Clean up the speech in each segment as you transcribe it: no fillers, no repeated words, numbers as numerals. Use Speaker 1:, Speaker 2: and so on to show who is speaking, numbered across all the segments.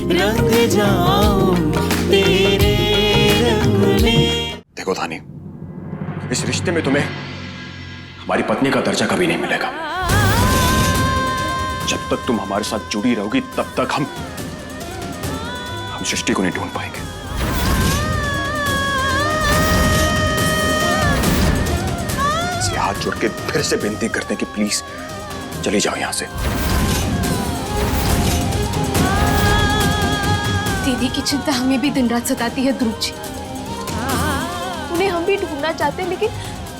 Speaker 1: रंग जाऊं तेरे रंग में।
Speaker 2: देखो धानी, इस रिश्ते में तुम्हें हमारी पत्नी का दर्जा कभी नहीं मिलेगा। जब तक तुम हमारे साथ जुड़ी रहोगी तब तक हम सृष्टि को नहीं ढूंढ पाएंगे। इसे हाथ जोड़ के फिर से विनती करते हैं कि प्लीज चली जाओ यहां से।
Speaker 3: दीदी की चिंता हमें भी दिन रात सताती है ध्रुव जी। उन्हें हम भी ढूंढना चाहते हैं, लेकिन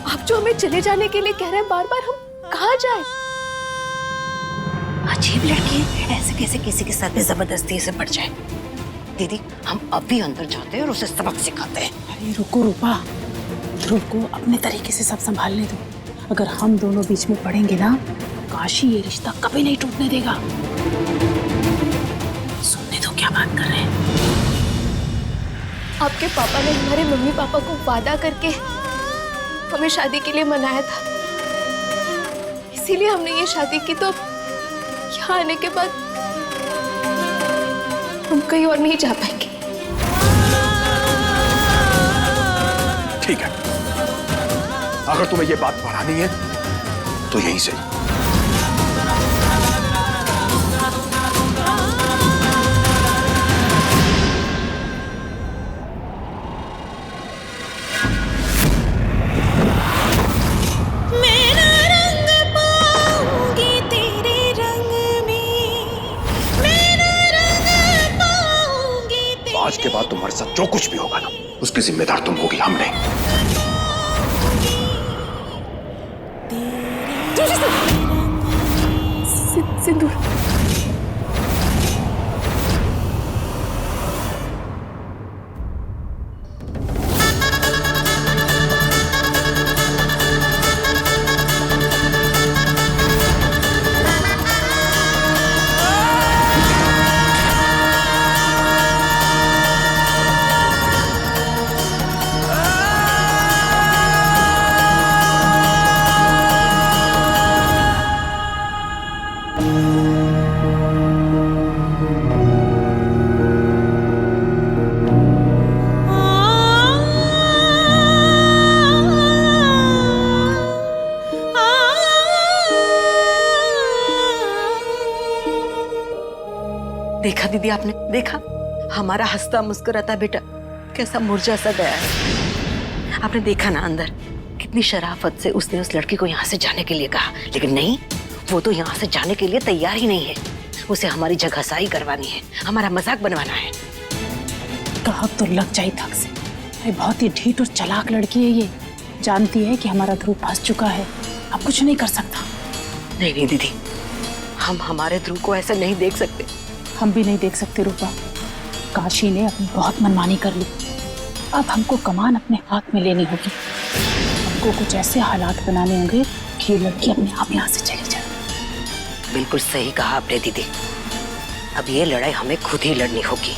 Speaker 3: आप जो हमें चले जाने के लिए कह रहे हैं बार बार, हम कहाँ जाएं?
Speaker 4: अजीब लड़की है, ऐसे कैसे किसी के साथ में जबरदस्ती से पड़ जाए। दीदी हम अभी अंदर जाते हैं और उसे सबक सिखाते हैं।
Speaker 5: अरे रुको रूपा, ध्रुव को अपने तरीके से सब संभालने दो। अगर हम दोनों बीच में पड़ेंगे ना, काशी ये रिश्ता कभी नहीं टूटने देगा। सुनने दो क्या बात कर रहे हैं।
Speaker 3: आपके पापा ने हमारे मम्मी पापा को वादा करके हमें शादी के लिए मनाया था, इसीलिए हमने ये शादी की। तो यहाँ आने के बाद हम कहीं और नहीं जा पाएंगे।
Speaker 2: ठीक है, अगर तुम्हें ये बात बढ़ानी है तो यहीं से। आज के बाद तुम्हारे साथ जो कुछ भी होगा ना, उसकी जिम्मेदार तुम होगी, हम नहीं।
Speaker 3: सिंदूर।
Speaker 4: देखा दीदी, आपने देखा हमारा हंसता मुस्कुराता बेटा कैसा मुरझा सा गया है। आपने देखा ना अंदर कितनी शराफत से उसने उस लड़की को यहाँ से जाने के लिए कहा, लेकिन नहीं, वो तो यहाँ से जाने के लिए तैयार ही नहीं है। उसे हमारी जगहसाई करवानी है, हमारा मजाक बनवाना है।
Speaker 5: कहा तो लग जाए थक से। अरे बहुत ही ढीठ और चालाक लड़की है ये। जानती है कि हमारा ध्रुव फंस चुका है, अब कुछ नहीं कर सकता।
Speaker 4: नहीं नहीं दीदी, हम हमारे ध्रुव को ऐसे नहीं देख सकते।
Speaker 5: हम भी नहीं देख सकते रूपा। काशी ने अपनी बहुत मनमानी कर ली, अब हमको कमान अपने हाथ में लेनी होगी। हमको कुछ ऐसे हालात बनाने होंगे कि ये लड़की अपने आप यहाँ से चली जाए।
Speaker 4: बिल्कुल सही कहा आपने दीदी, अब ये लड़ाई हमें खुद ही लड़नी होगी।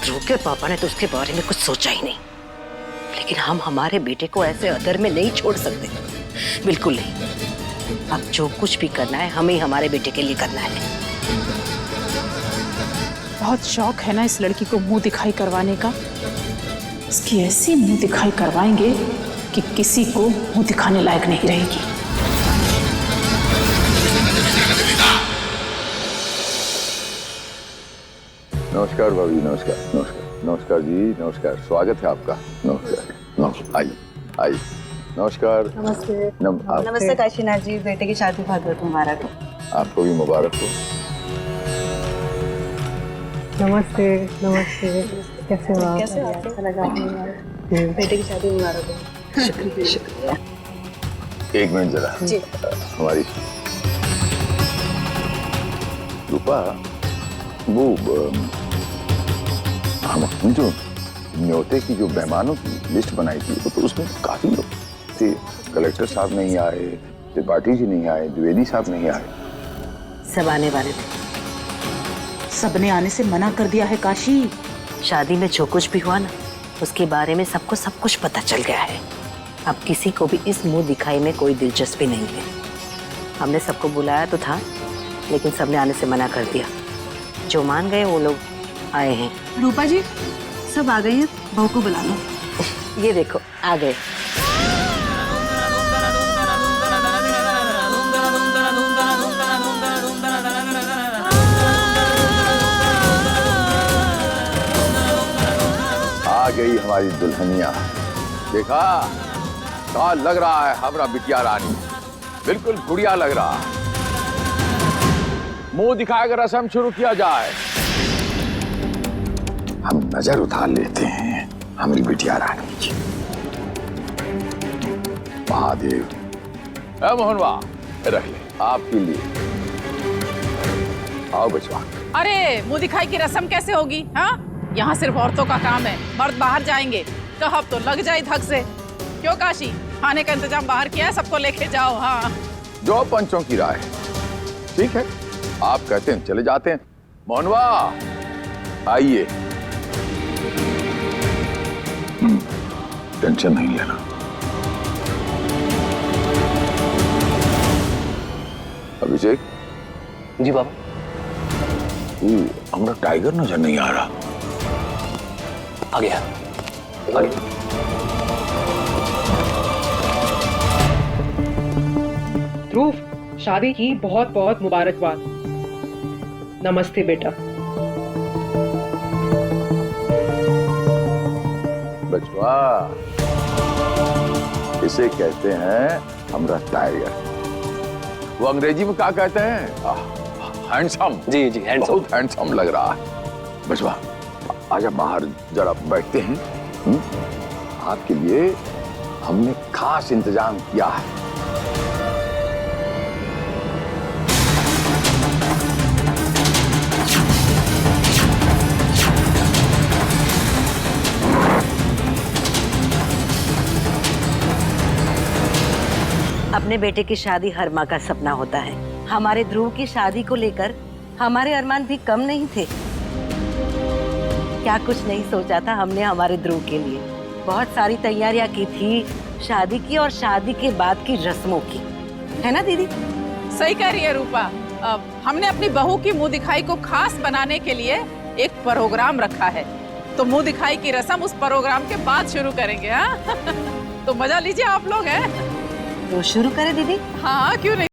Speaker 4: ध्रुव के पापा ने तो उसके बारे में कुछ सोचा ही नहीं, लेकिन हम हमारे बेटे को ऐसे अदर में नहीं छोड़ सकते, बिल्कुल नहीं। अब जो कुछ भी करना है हमें हमारे बेटे के लिए करना है।
Speaker 5: बहुत शौक है ना इस लड़की को मुंह दिखाई करवाने का। इसकी ऐसी मुंह दिखाई करवाएंगे कि किसी को मुंह दिखाने लायक नहीं रहेगी।
Speaker 6: नमस्कार भाभी, नमस्कार नमस्कार नमस्कार जी, नमस्कार, स्वागत है आपका। नमस्कार नमस्कार, आइए आइए, नमस्कार।
Speaker 7: नमस्ते। नमस्ते काशीनाथ जी, बेटे की शादी बहुत मुबारक हो।
Speaker 6: आपको भी मुबारक हो।
Speaker 7: नमस्ते नमस्ते, कैसे हो आप? कैसे हो? बेटे की शादी मुबारक हो।
Speaker 6: शुक्रिया शुक्रिया। एक मिनट जरा जी। हमारी रूपा, वो हम जो न्योते की जो मेहमानों की लिस्ट बनाई थी, वो तो उसमें काफी लोग थे। कलेक्टर साहब नहीं आए, त्रिपाठी जी नहीं आए, द्विवेदी साहब नहीं आए।
Speaker 4: सब आने वाले थे।
Speaker 5: सबने आने से मना कर दिया है काशी।
Speaker 4: शादी में जो कुछ भी हुआ ना, उसके बारे में सबको सब कुछ पता चल गया है। अब किसी को भी इस मुंह दिखाई में कोई दिलचस्पी नहीं है। हमने सबको बुलाया तो था, लेकिन सबने आने से मना कर दिया। जो मान गए वो लोग आए हैं।
Speaker 5: रूपा जी सब आ गए हैं, बहू को बुला लो।
Speaker 4: ये देखो आ गए।
Speaker 6: आ गई हमारी दुल्हनिया। देखा कहा लग रहा है हमारा बिटिया रानी, बिल्कुल गुड़िया लग रहा है। मुंह दिखाकर रस्म शुरू किया जाए। हम नजर उतार लेते हैं हमारी बिटिया रानी की। महादेव मोहनवा रख ले आपके लिए। आओ बचवा।
Speaker 8: अरे मुंह दिखाई की रस्म कैसे होगी? हाँ, यहाँ सिर्फ औरतों का काम है, मर्द बाहर जाएंगे। कब तो लग जाए धक से। क्यों काशी, खाने का इंतजाम बाहर किया है, सबको लेके जाओ। हाँ
Speaker 6: जो पंचों की राय। ठीक है, आप कहते हैं चले जाते हैं। मोहनवा आइए। टेंशन नहीं लेना। अभिषेक
Speaker 9: जी बाबा।
Speaker 6: हमारा टाइगर नजर नहीं आ रहा।
Speaker 9: आ गया।
Speaker 7: ध्रुव, शादी की बहुत बहुत मुबारकबाद। नमस्ते बेटा।
Speaker 6: बचवा इसे कहते हैं हमारा टाइगर। वो अंग्रेजी में क्या कहते हैं? हैंडसम।
Speaker 9: जी जी हैंडसम।
Speaker 6: बहुत हैंडसम लग रहा है। बचवा आजा बाहर जरा बैठते हैं। आपके लिए हमने खास इंतजाम किया है।
Speaker 4: अपने बेटे की शादी हर माँ का सपना होता है। हमारे ध्रुव की शादी को लेकर हमारे अरमान भी कम नहीं थे। क्या कुछ नहीं सोचा था हमने हमारे ध्रुव के लिए। बहुत सारी तैयारियां की थी शादी की और शादी के बाद की रस्मों की, है ना दीदी?
Speaker 8: सही कह रही है रूपा। हमने अपनी बहू की मुंह दिखाई को खास बनाने के लिए एक प्रोग्राम रखा है। तो मुंह दिखाई की रस्म उस प्रोग्राम के बाद शुरू करेंगे। हाँ तो मजा लीजिए आप लोग। हैं
Speaker 4: तो शुरू करें दीदी?
Speaker 8: हाँ क्यों नहीं।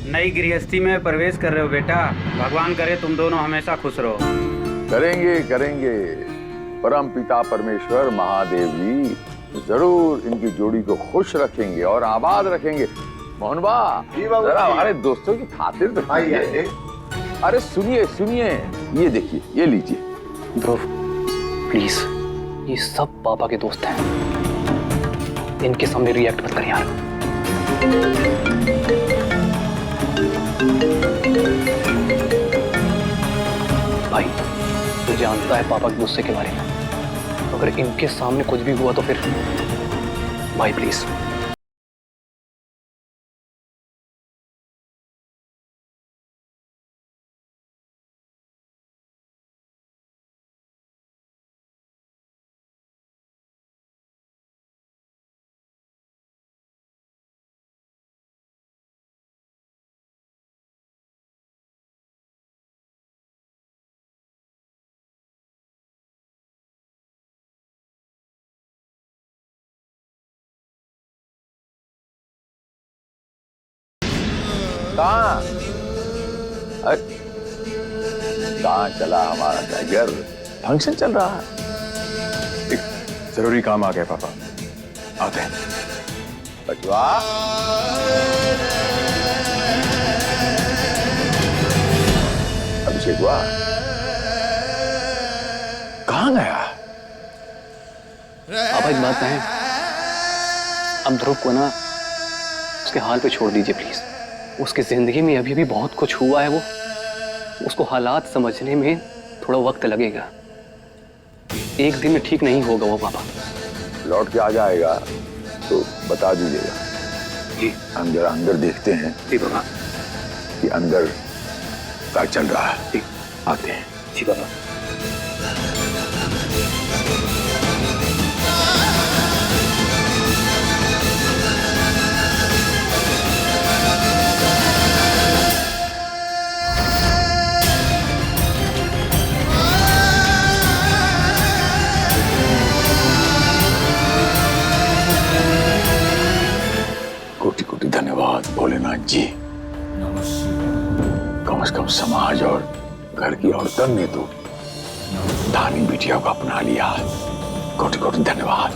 Speaker 10: नई गृहस्थी में प्रवेश कर रहे हो बेटा। भगवान करे तुम दोनों हमेशा खुश रहो।
Speaker 6: करेंगे करेंगे। परम पिता परमेश्वर महादेव जी जरूर इनकी जोड़ी को खुश रखेंगे और आबाद रखेंगे। मोहनबा जरा हमारे दोस्तों की खातिर तो कीजिए। अरे सुनिए सुनिए, ये देखिए, ये लीजिए।
Speaker 9: ध्रुव प्लीज, ये सब पापा के दोस्त हैं, इनके सामने रिएक्ट मत कर यार। भाई तू जानता है पापा के गुस्से के बारे में। अगर इनके सामने कुछ भी हुआ तो फिर भाई प्लीज।
Speaker 6: कहाँ चला हमारा टाइगर? फंक्शन चल रहा है।
Speaker 2: एक जरूरी काम आ गया पापा, आते हैं।
Speaker 6: बचवा अभिषेक हुआ कहाँ गया?
Speaker 9: पापा एक बात कहें, अब ध्रुव को ना उसके हाल पे छोड़ दीजिए प्लीज। उसकी जिंदगी में अभी भी बहुत कुछ हुआ है। वो उसको हालात समझने में थोड़ा वक्त लगेगा। एक दिन में ठीक नहीं होगा वो पापा।
Speaker 6: लौट के आ जाएगा तो बता दीजिएगा।
Speaker 9: जी।
Speaker 6: हम जरा अंदर देखते हैं
Speaker 9: जी बाबा।
Speaker 6: कि अंदर क्या चल रहा है।
Speaker 9: जी।
Speaker 6: आते हैं।
Speaker 9: जी बाबा।
Speaker 6: कोटि कोटि धन्यवाद भोलेनाथ जी। कम से कम समाज और घर की औरतों ने तो धानी बिटिया को अपना लिया। कोटि कोटि धन्यवाद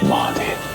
Speaker 6: महादेव।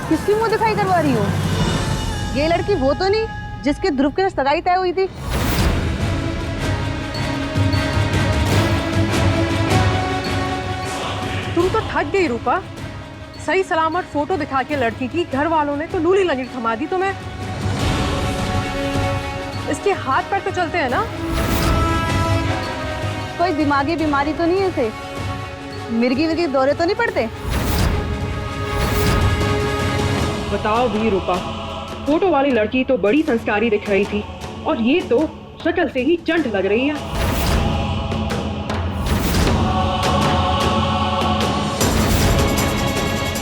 Speaker 7: किसकी मुंह दिखाई करवा रही हो? ये लड़की वो तो नहीं जिसके ध्रुव के साथ सगाई तय हुई थी?
Speaker 11: तुम तो थक गई रूपा। सही सलामत फोटो दिखा के लड़की की घर वालों ने तो लूली लंगड़ी थमा दी तुम्हें। इसके हाथ पैर तो चलते हैं ना?
Speaker 7: कोई दिमागी बीमारी तो नहीं है इसे? मिर्गी विर्गी दौरे तो नहीं पड़ते?
Speaker 11: बताओ भी रूपा, फोटो वाली लड़की तो बड़ी संस्कारी दिख रही थी और ये तो शक्ल से ही चंट लग रही है।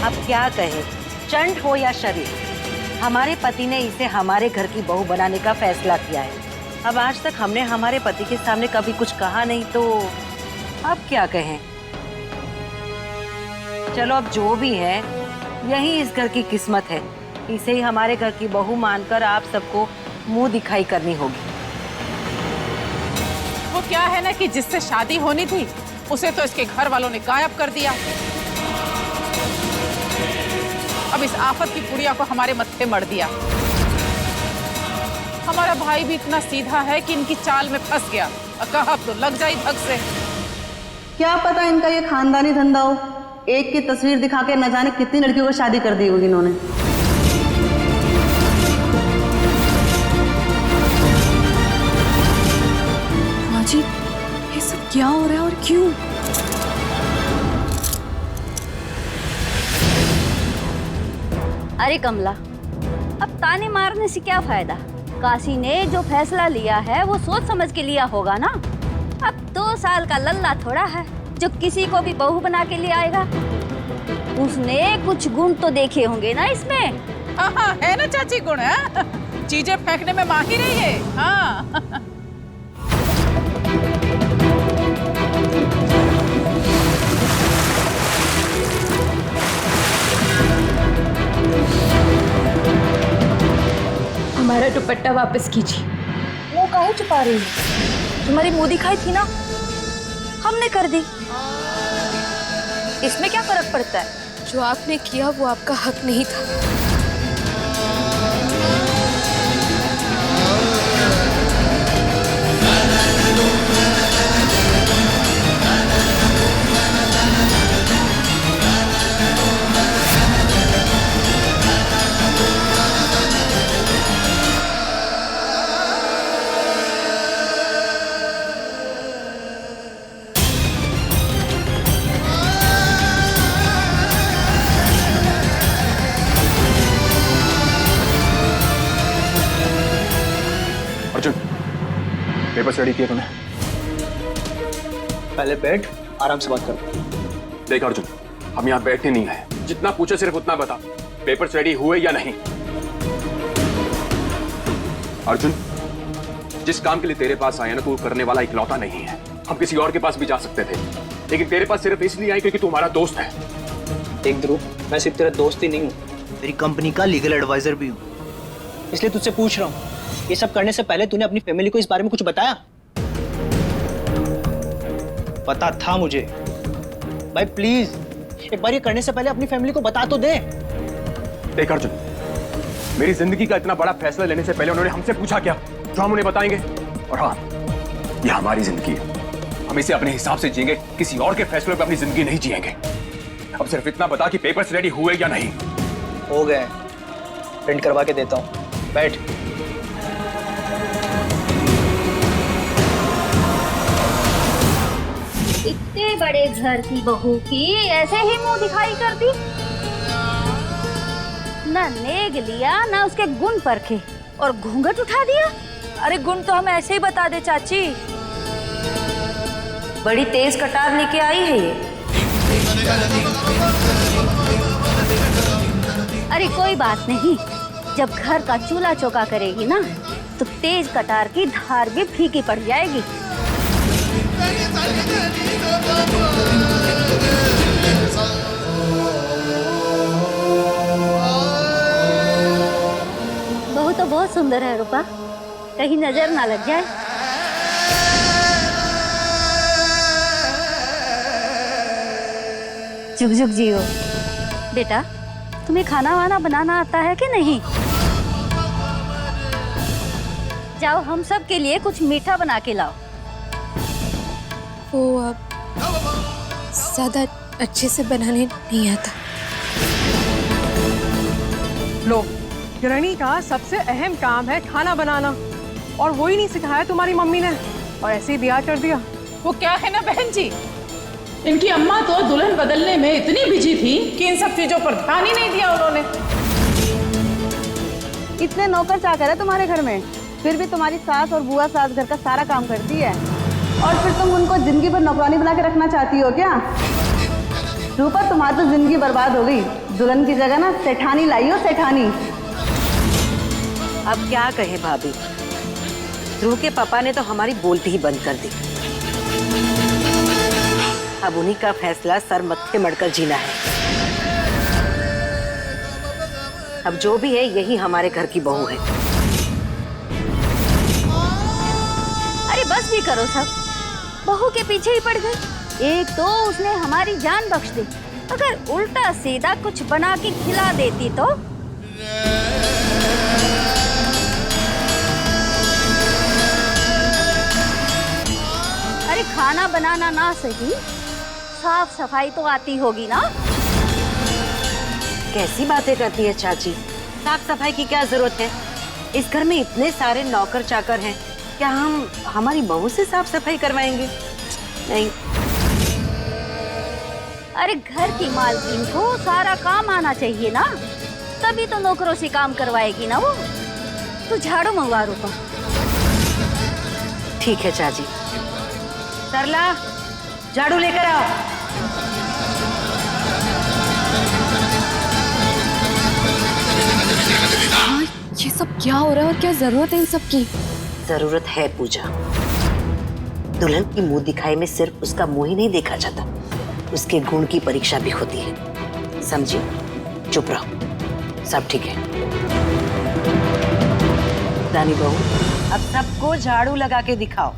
Speaker 4: अब क्या कहे, चंट हो या शरीर, हमारे पति ने इसे हमारे घर की बहू बनाने का फैसला किया है। अब आज तक हमने हमारे पति के सामने कभी कुछ कहा नहीं, तो अब क्या कहें। चलो अब जो भी है, यही इस घर की किस्मत है। इसे ही हमारे घर की बहू मानकर आप सबको मुंह दिखाई करनी होगी।
Speaker 8: वो क्या है ना कि जिससे शादी होनी थी उसे तो इसके घर वालों ने गायब कर दिया। अब इस आफत की पुड़िया को हमारे मत्थे मर दिया। हमारा भाई भी इतना सीधा है कि इनकी चाल में फंस गया। कहा तो लग जाए धक से।
Speaker 7: क्या पता इनका ये खानदानी धंधा हो। एक की तस्वीर दिखा के न जाने कितनी लड़कियों को शादी कर दी होगी इन्होंने।
Speaker 3: माँ जी, ये सब क्या हो रहा है और क्यों?
Speaker 12: अरे कमला, अब ताने मारने से क्या फायदा? काशी ने जो फैसला लिया है वो सोच समझ के लिया होगा ना। अब 2 साल का लल्ला थोड़ा है जो किसी को भी बहू बना के ले आएगा। उसने कुछ गुण तो देखे होंगे ना इसमें।
Speaker 8: हाँ, है ना चाची गुण है? चीजें फेंकने में माहिर है ये। हाँ।
Speaker 3: हमारा दुपट्टा वापस कीजिए।
Speaker 12: वो काहे छुपा रही है? तुम्हारी मुंह दिखाई थी ना, हमने कर दी। इसमें क्या फर्क पड़ता है?
Speaker 3: जो आपने किया वो आपका हक नहीं था।
Speaker 2: अर्जुन, पेपर्स रेडी किए तूने?
Speaker 9: पहले बैठ, आराम से बात कर।
Speaker 2: देख अर्जुन, हम यहाँ बैठने नहीं आए, जितना पूछे सिर्फ उतना बता, पेपर्स रेडी हुए या नहीं? अर्जुन, जिस काम के लिए तेरे पास आया ना, तू करने वाला इकलौता नहीं है। हम किसी और के पास भी जा सकते थे, लेकिन तेरे पास सिर्फ इसलिए आए क्योंकि तू हमारा दोस्त है।
Speaker 9: देख ध्रुव, मैं सिर्फ तेरा दोस्त ही नहीं हूँ,
Speaker 13: मेरी कंपनी का लीगल एडवाइजर भी हूँ।
Speaker 9: इसलिए तुझसे पूछ रहा हूँ, ये सब करने से पहले तूने अपनी फैमिली को इस बारे में कुछ बताया?
Speaker 13: पता था मुझे। भाई प्लीज, एक बार ये करने से पहले अपनी फैमिली को बता तो दे।
Speaker 2: देख अर्जुन, मेरी जिंदगी का इतना बड़ा फैसला लेने से पहले उन्होंने हमसे पूछा क्या जो हम उन्हें बताएंगे? और हाँ, ये हमारी जिंदगी है, हम इसे अपने हिसाब से जिएंगे, किसी और के फैसलों पे अपनी जिंदगी नहीं जिएंगे। अब सिर्फ इतना बता कि पेपर्स रेडी हुए या नहीं।
Speaker 13: हो गए, प्रिंट करवा के देता हूँ, बैठ।
Speaker 12: इतने बड़े घर की बहू की ऐसे ही मुंह दिखाई कर दी, ना नेग लिया ना उसके गुण परखे और घूंघट उठा दिया।
Speaker 4: अरे गुण तो हम ऐसे ही बता दे चाची, बड़ी तेज कटार लेके आई है ये।
Speaker 12: अरे कोई बात नहीं, जब घर का चूल्हा चौका करेगी ना तो तेज कटार की धार भी फीकी पड़ जाएगी। बहू तो बहुत सुंदर है रूपा, कहीं नजर ना लग जाए। जुग जुग जियो। बेटा, तुम्हें खाना वाना बनाना आता है कि नहीं? जाओ हम सब के लिए कुछ मीठा बना के लाओ।
Speaker 3: वो अब ज्यादा अच्छे से बनाने नहीं आता।
Speaker 7: लो, गृहिणी का सबसे अहम काम है खाना बनाना, और वो ही नहीं सिखाया तुम्हारी मम्मी ने, और ऐसे ही ब्याह कर दिया।
Speaker 8: वो क्या है ना बहन जी, इनकी अम्मा तो दुल्हन बदलने में इतनी बिजी थी कि इन सब चीजों पर ध्यान ही नहीं दिया उन्होंने।
Speaker 7: इतने नौकर चाकर है तुम्हारे घर में, फिर भी तुम्हारी सास और बुआ सास घर का सारा काम करती है, और फिर तुम उनको जिंदगी भर नौकरानी बना के रखना चाहती हो क्या? रूपा, तुम्हारी तो जिंदगी बर्बाद हो गई। दुल्हन की जगह ना सेठानी लाई हो, सेठानी।
Speaker 4: अब क्या कहे भाभी, ध्रुव के पापा ने तो हमारी बोलती ही बंद कर दी। अब उन्हीं का फैसला सर मत्थे मड़कर जीना है। अब जो भी है यही हमारे घर की बहू है।
Speaker 12: अरे बस भी करो सब, बहू के पीछे ही पड़ गई। एक तो उसने हमारी जान बख्श दी, अगर उल्टा सीधा कुछ बना के खिला देती तो। अरे खाना बनाना ना सही, साफ सफाई तो आती होगी ना?
Speaker 4: कैसी बातें करती है चाची, साफ सफाई की क्या जरूरत है? इस घर में इतने सारे नौकर चाकर हैं, क्या हम हमारी बहू से साफ सफाई करवाएंगे? नहीं।
Speaker 12: अरे घर की मालकिन को सारा काम आना चाहिए ना, तभी तो नौकरों से काम करवाएगी ना वो। तू झाड़ू मंगवा रूपा।
Speaker 4: ठीक है चाची। सरला, झाड़ू लेकर आओ।
Speaker 3: ये सब क्या हो रहा है और क्या जरूरत है इन सब की?
Speaker 4: जरूरत है पूजा। दुल्हन की मुंह दिखाई में सिर्फ उसका मुंह ही नहीं देखा जाता, उसके गुण की परीक्षा भी होती है, समझी? चुप रहो, सब ठीक है। रानी बहू, अब सबको झाड़ू लगा के दिखाओ।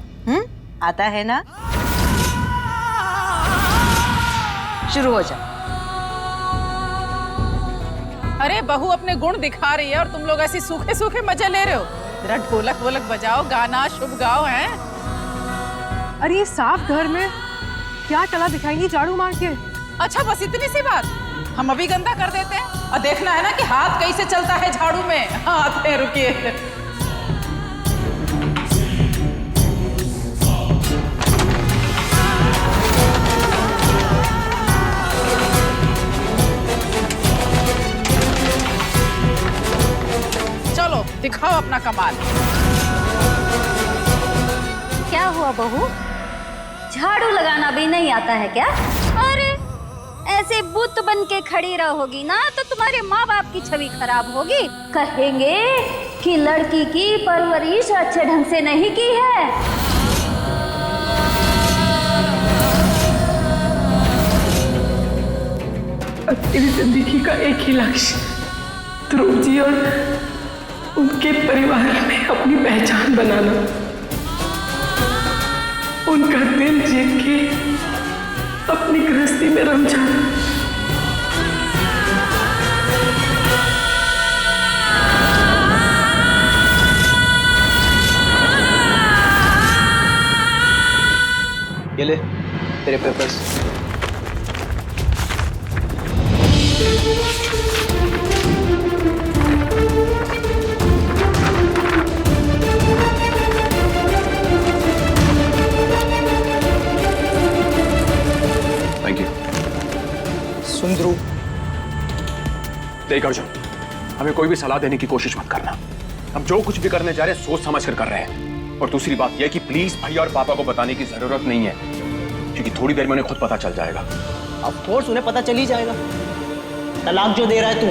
Speaker 4: आता है ना? शुरू हो जाओ।
Speaker 8: अरे बहू अपने गुण दिखा रही है और तुम लोग ऐसे सूखे सूखे मजे ले रहे हो। जरा ढोलक वोलक बजाओ, गाना शुभ गाओ। हैं?
Speaker 7: अरे ये साफ घर में क्या कला दिखाएंगी झाड़ू मार के?
Speaker 8: अच्छा बस इतनी सी बात, हम अभी गंदा कर देते हैं और देखना है ना कि हाथ कैसे चलता है झाड़ू में। हाँ आते हैं, रुकिए। चलो दिखाओ अपना कमाल।
Speaker 12: हुआ बहू? झाड़ू लगाना भी नहीं आता है क्या? अरे ऐसे बुत बन के खड़ी रहोगी ना तो तुम्हारे माँ बाप की छवि खराब होगी। कहेंगे कि लड़की की परवरिश अच्छे ढंग से नहीं की है।
Speaker 11: मेरी जिंदगी का एक ही लक्ष्य ध्रुव जी और उनके परिवार में अपनी पहचान बनाना, उनका दिल जीत के अपनी गृहस्थी में रम जाना।
Speaker 9: ये ले तेरे पेपर्स।
Speaker 2: Thank you.
Speaker 13: सुन ध्रुव,
Speaker 2: देख अर्जुन, हमें कोई भी सलाह देने की कोशिश मत करना। हम जो कुछ भी करने जा रहे हैं सोच समझ कर रहे हैं। और दूसरी बात यह कि प्लीज भैया और पापा को बताने की जरूरत नहीं है, क्योंकि थोड़ी देर में उन्हें खुद पता चल जाएगा।
Speaker 13: ऑफ कोर्स उन्हें पता चल ही जाएगा। तलाक जो दे रहा है तू,